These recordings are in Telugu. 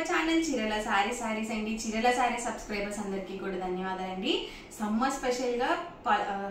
అవర్ ఛానల్ చీరల సారీస్ అండి. చీరల సారీ సబ్స్క్రైబర్స్ అందరికీ కూడా ధన్యవాదాలండి. సమ్మర్ స్పెషల్ గా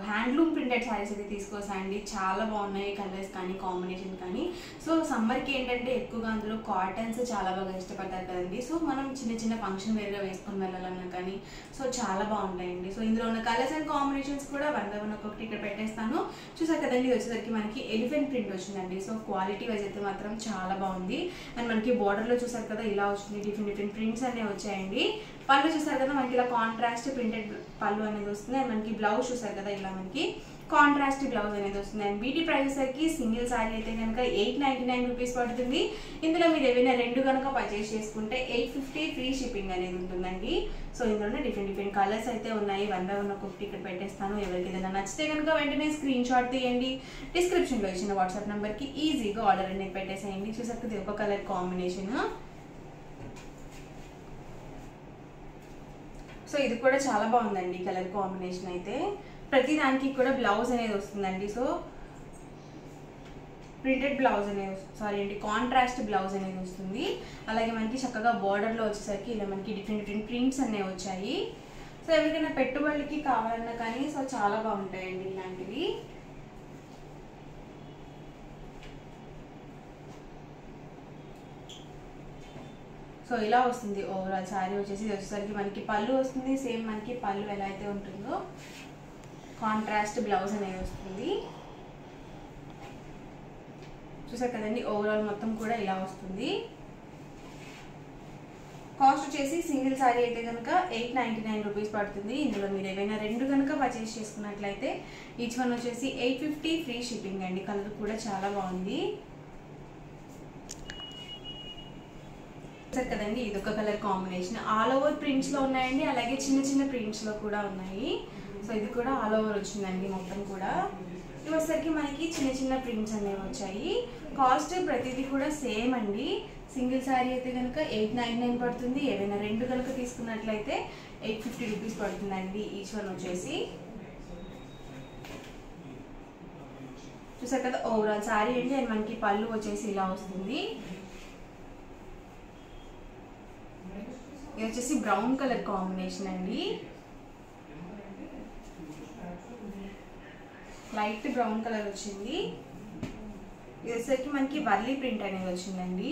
హ్యాండ్లూమ్ ప్రింటెడ్ సారీస్ అయితే తీసుకొస్తానండి. చాలా బాగున్నాయి కలర్స్ కానీ కాంబినేషన్ కానీ. సో సమ్మర్ కి ఏంటంటే ఎక్కువగా అందులో కాటన్స్ చాలా బాగా ఇష్టపడతారు కదండి. సో మనం చిన్న చిన్న ఫంక్షన్ వేర్ గా వేసుకొని వెళ్ళాలన్నా కానీ సో చాలా బాగుంటాయండి. సో ఇందులో ఉన్న కలర్స్ అండ్ కాంబినేషన్స్ కూడా వన్ బై వన్ ఒక్కొక్కటి ఇక్కడ పెట్టేస్తాను. చూసారు కదండి, ఇది వచ్చేసరికి మనకి ఎలిఫెంట్ ప్రింట్ వచ్చిందండి. సో క్వాలిటీ వైజ్ అయితే మాత్రం చాలా బాగుంది. అండ్ మనకి బోర్డర్ లో చూసారు కదా ఇలా వచ్చింది, డిఫరెంట్ ప్రింట్స్ అనేవి వచ్చాయండి. పళ్ళు చూసారు కదా మనకి ఇలా కాంట్రాస్ట్ ప్రింటెడ్ పళ్ళు అనేది వస్తుంది. అండ్ మనకి బ్లౌజ్ చూసారు కదా ఇలా మనకి కాంట్రాస్ట్ బ్లౌజ్ అనేది వస్తుంది. అండ్ వీటి ప్రైస్ సరికి సింగిల్ సారీ అయితే కనుక 899 రూపీస్ పడుతుంది. ఇందులో మీరు ఏవైనా రెండు కనుక పర్చేస్ చేసుకుంటే 850 ఫ్రీ షిప్పింగ్ అనేది ఉంటుందండి. సో ఇందులోనే డిఫరెంట్ కలర్స్ అయితే ఉన్నాయి. వన్ బై వన్ ఒక్కొక్కటి ఇక్కడ పెట్టేస్తాను. ఎవరికి ఏదైనా నచ్చితే కనుక వెంటనే స్క్రీన్ షాట్ తీయండి. డిస్క్రిప్షన్ లో ఇచ్చిన వాట్సాప్ నెంబర్ కి ఈజీగా ఆర్డర్ అనేది పెట్టేసేయండి. చూసారు కదా ఒక కలర్ కాంబినేషన్. సో ఇది కూడా చాలా బాగుందండి కలర్ కాంబినేషన్ అయితే. ప్రతి దానికి కూడా బ్లౌజ్ అనేది వస్తుందండి. సో ప్రింటెడ్ బ్లౌజ్ అనేది కాంట్రాస్ట్ బ్లౌజ్ అనేది వస్తుంది. అలాగే మనకి చక్కగా బార్డర్ లో వచ్చేసరికి ఇలా మనకి డిఫరెంట్ ప్రింట్స్ అనేవి వచ్చాయి. సో ఎవరికైనా పెట్టుబడికి కావాలన్నా కానీ సో చాలా బాగుంటాయండి ఇలాంటివి. సో ఇలా వస్తుంది ఓవరాల్ శారీ వచ్చేసి. ఇది వచ్చేసరికి మనకి పళ్ళు వస్తుంది. సేమ్ మనకి పళ్ళు ఎలా అయితే ఉంటుందో కాంట్రాస్ట్ బ్లౌజ్ అనేది వస్తుంది. చూసారు కదండి, ఓవరాల్ మొత్తం కూడా ఇలా వస్తుంది. కాస్ట్ వచ్చేసి సింగిల్ శారీ అయితే కనుక 899 రూపీస్ పడుతుంది. ఇందులో మీరు ఏవైనా రెండు కనుక పర్చేస్ చేసుకున్నట్లయితే ఈచ్ వన్ వచ్చేసి 850 ఫ్రీ షిప్పింగ్ అండి. కలర్ కూడా చాలా బాగుంది. చూసారు కదండి, ఇది ఒక colour combination. All over prints లో ఉన్నాయండి, అలాగే చిన్న ప్రింట్స్ లో కూడా ఉన్నాయి. సో ఇది కూడా ఆల్ ఓవర్ వచ్చిందండి మొత్తం కూడా. ఇవి వచ్చేసరికి మనకి చిన్న ప్రింట్స్ అనేవి వచ్చాయి. కాస్ట్ ప్రతిదీ కూడా సేమ్ అండి. సింగిల్ శారీ అయితే కనుక 899 పడుతుంది. ఏవైనా రెండు కనుక తీసుకున్నట్లయితే 850 రూపీస్ పడుతుందండి ఈచ్ వన్ వచ్చేసి. చూసారు కదా ఓవరాల్ శారీ అండి. అండ్ మనకి పళ్ళు వచ్చేసి ఇలా వస్తుంది. ఇది వచ్చేసి బ్రౌన్ కలర్ కాంబినేషన్ అండి. లైట్ బ్రౌన్ కలర్ వచ్చింది. ఇది వచ్చేసరికి మనకి వర్లీ ప్రింట్ అనేది వచ్చిందండి.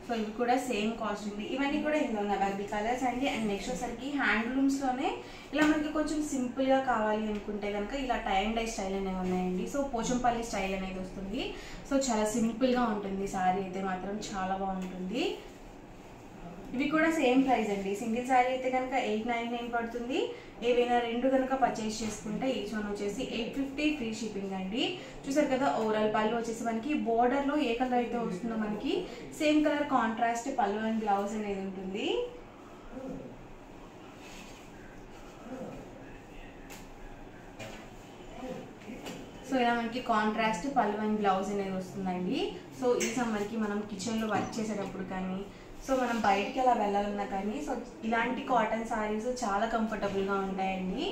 సో ఇవి కూడా సేమ్ కాస్ట్ ఉంది. ఇవన్నీ కూడా ఇందులో ఉన్న అవైలబుల్ కలర్స్ అండి. అండ్ నెక్స్ట్ వచ్చేసరికి హ్యాండ్లూమ్స్ లోనే ఇలా మనకి కొంచెం సింపుల్ గా కావాలి అనుకుంటే కనుక ఇలా టై అండ్ డై స్టైల్ అనేవి ఉన్నాయండి. సో పోచంపల్లి స్టైల్ అనేది వస్తుంది. సో చాలా సింపుల్ గా ఉంటుంది సారీ అయితే మాత్రం చాలా బాగుంటుంది. ఇవి కూడా సేమ్ ప్రైస్ అండి. సింగిల్ శారీ అయితే కనుక 899 పడుతుంది. ఏవైనా రెండు కనుక పర్చేస్ చేసుకుంటే ఈచ్ వన్ వచ్చేసి 850 ఫ్రీ షిప్పింగ్ అండి. చూసారు కదా ఓవరాల్ పళ్ళు వచ్చేసి మనకి బోర్డర్ లో ఏ కలర్ అయితే వస్తుందో మనకి సేమ్ కలర్ కాంట్రాస్ట్ పళ్ళు అండ్ బ్లౌజ్ అనేది ఉంటుంది. సో ఇలా మనకి కాంట్రాస్ట్ పళ్ళు అండ్ బ్లౌజ్ అనేది వస్తుందండి. సో ఈ సమ్మర్కి మనం కిచెన్లో వర్క్ చేసేటప్పుడు కానీ సో మనం బయటికి అలా వెళ్ళాలన్నా కానీ సో ఇలాంటి కాటన్ సారీస్ చాలా కంఫర్టబుల్గా ఉంటాయండి.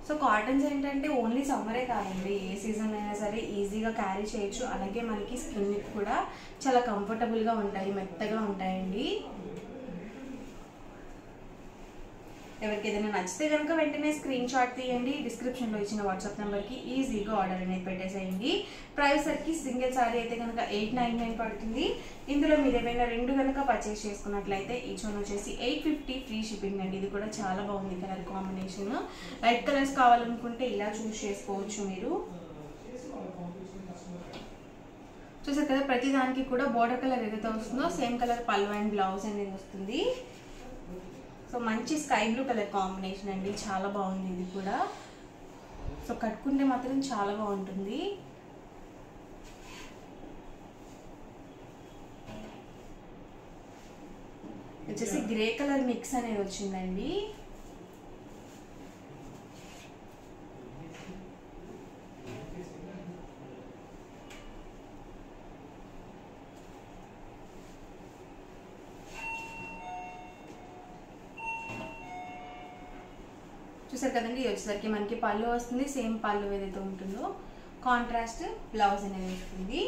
సో కాటన్స్ ఏంటంటే ఓన్లీ సమ్మరే కాదండి, ఏ సీజన్ అయినా సరే ఈజీగా క్యారీ చేయొచ్చు. అలాగే మనకి స్కిన్ కూడా చాలా కంఫర్టబుల్గా ఉంటాయి, మెత్తగా ఉంటాయండి. ఎవరికి ఏదైనా నచ్చితే కనుక వెంటనే స్క్రీన్ షాట్ తీయండి. డిస్క్రిప్షన్లో ఇచ్చిన వాట్సాప్ నెంబర్కి ఈజీగా ఆర్డర్ అనేది పెట్టేసేయండి. ప్రైస్ సరికి సింగిల్ సారీ అయితే కనుక 899 పడుతుంది. ఇందులో మీరు ఏమైనా రెండు కనుక పర్చేస్ చేసుకున్నట్లయితే ఈచ్ వన్ వచ్చేసి 850 ఫ్రీ షిప్పింగ్ అండి. ఇది కూడా చాలా బాగుంది కలర్ కాంబినేషన్. లైట్ కలర్స్ కావాలనుకుంటే ఇలా చూస్ చేసుకోవచ్చు మీరు. చూసారు కదా ప్రతి దానికి కూడా బోర్డర్ కలర్ ఏదైతే వస్తుందో సేమ్ కలర్ పళ్ళు అండ్ బ్లౌజ్ అనేది వస్తుంది. సో మంచి స్కై బ్లూ కలర్ కాంబినేషన్ అండి, చాలా బాగుంది ఇది కూడా. సో కట్టుకుంటే మాత్రం చాలా బాగుంటుంది. వచ్చేసి గ్రే కలర్ మిక్స్ అనేది వచ్చిందండి. చూసారు కదండి, ఇది వచ్చేసరికి మనకి పళ్ళు వస్తుంది. సేమ్ పళ్ళు ఏదైతే ఉంటుందో కాంట్రాస్ట్ బ్లౌజ్ అనేది వస్తుంది.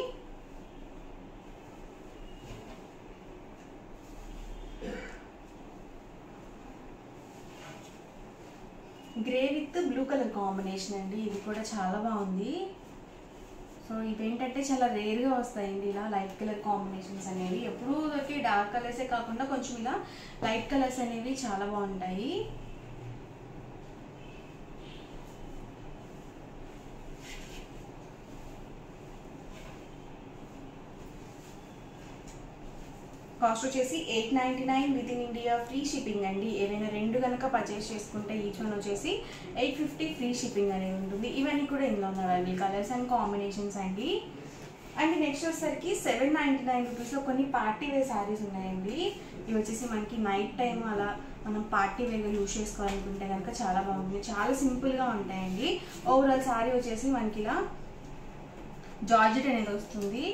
Grey with blue colour combination అండి. ఇది కూడా చాలా బాగుంది. సో ఇవేంటంటే చాలా రేర్గా వస్తాయండి ఇలా లైట్ కలర్ కాంబినేషన్స్ అనేవి. ఎప్పుడూ దొరికి డార్క్ కలర్సే కాకుండా కొంచెం ఇలా లైట్ కలర్స్ అనేవి చాలా బాగుంటాయి. కాస్ట్ వచ్చేసి 899 with in India, free shipping అండి. ఏవైనా 2 కనుక పర్చేస్ చేసుకుంటే ఈచ్ వన్ వచ్చేసి 850 ఫ్రీ షిప్పింగ్ అనేది ఉంటుంది. ఇవన్నీ కూడా ఇందులో ఉన్నాయండి కలర్స్ అండ్ కాంబినేషన్స్ అండి. అండ్ నెక్స్ట్ వచ్చేసరికి 799 రూపీస్లో కొన్ని పార్టీ వేర్ శారీస్ ఉన్నాయండి. ఇవి వచ్చేసి మనకి నైట్ టైం అలా మనం పార్టీ వేర్గా యూజ్ చేసుకోవాలనుకుంటే కనుక చాలా బాగుంటుంది. చాలా సింపుల్గా ఉంటాయండి. ఓవరాల్ శారీ వచ్చేసి మనకి ఇలా జార్జెట్ అనేది వస్తుంది.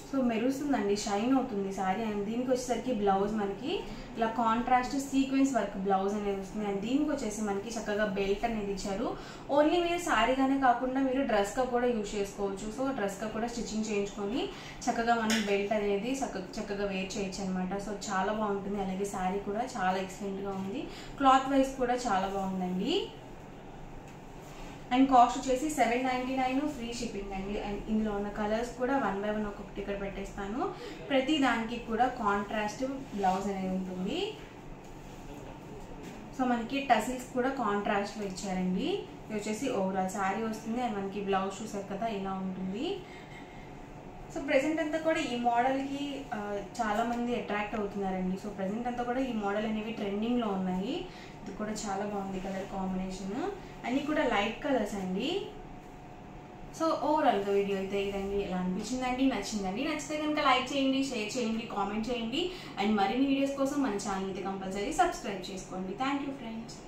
సో మెరుస్తుందండి, షైన్ అవుతుంది శారీ. అండ్ దీనికి వచ్చేసరికి బ్లౌజ్ మనకి ఇలా కాంట్రాస్ట్ సీక్వెన్స్ వర్క్ బ్లౌజ్ అనేది వస్తుంది. అండ్ దీనికి వచ్చేసి మనకి చక్కగా బెల్ట్ అనేది ఇచ్చారు. ఓన్లీ మీరు శారీగానే కాకుండా మీరు డ్రెస్గా కూడా యూజ్ చేసుకోవచ్చు. సో డ్రెస్గా కూడా స్టిచ్చింగ్ చేయించుకొని చక్కగా మనం బెల్ట్ అనేది చక్కగా వేర్ చేయొచ్చు అనమాట. సో చాలా బాగుంటుంది. అలాగే శారీ కూడా చాలా ఎక్సలెంట్గా ఉంది. క్లాత్ వైజ్ కూడా చాలా బాగుందండి. అండ్ కాస్ట్ వచ్చేసి 799 ఫ్రీ షిప్పింగ్ అండి. అండ్ ఇందులో ఉన్న కలర్స్ కూడా 1 by 1 ఒక్కొక్కటి ఇక్కడ పెట్టేస్తాను. ప్రతి దానికి కూడా కాంట్రాస్ట్ బ్లౌజ్ అనేది ఉంటుంది. సో మనకి టసిల్స్ కూడా కాంట్రాస్ట్లో ఇచ్చారండి. ఇది వచ్చేసి ఓవరాల్ శారీ వస్తుంది. అండ్ మనకి బ్లౌజ్ చూసారు కదా ఇలా ఉంటుంది. సో ప్రెసెంట్ అంతా కూడా ఈ మోడల్కి చాలామంది అట్రాక్ట్ అవుతున్నారండి. సో ప్రెసెంట్ అంతా కూడా ఈ మోడల్ అనేవి ట్రెండింగ్లో ఉన్నాయి. ఇది కూడా చాలా బాగుంది కలర్ కాంబినేషన్. అన్నీ కూడా లైట్ కలర్స్ అండి. సో ఓవరాల్గా వీడియో అయితే ఇదండి. ఎలా అనిపించిందండి? నచ్చిందండి? నచ్చితే కనుక లైక్ చేయండి, షేర్ చేయండి, కామెంట్ చేయండి. అండ్ మరిన్ని వీడియోస్ కోసం మన ఛానల్ అయితే కంపల్సరీ సబ్స్క్రైబ్ చేసుకోండి. Thank you friends.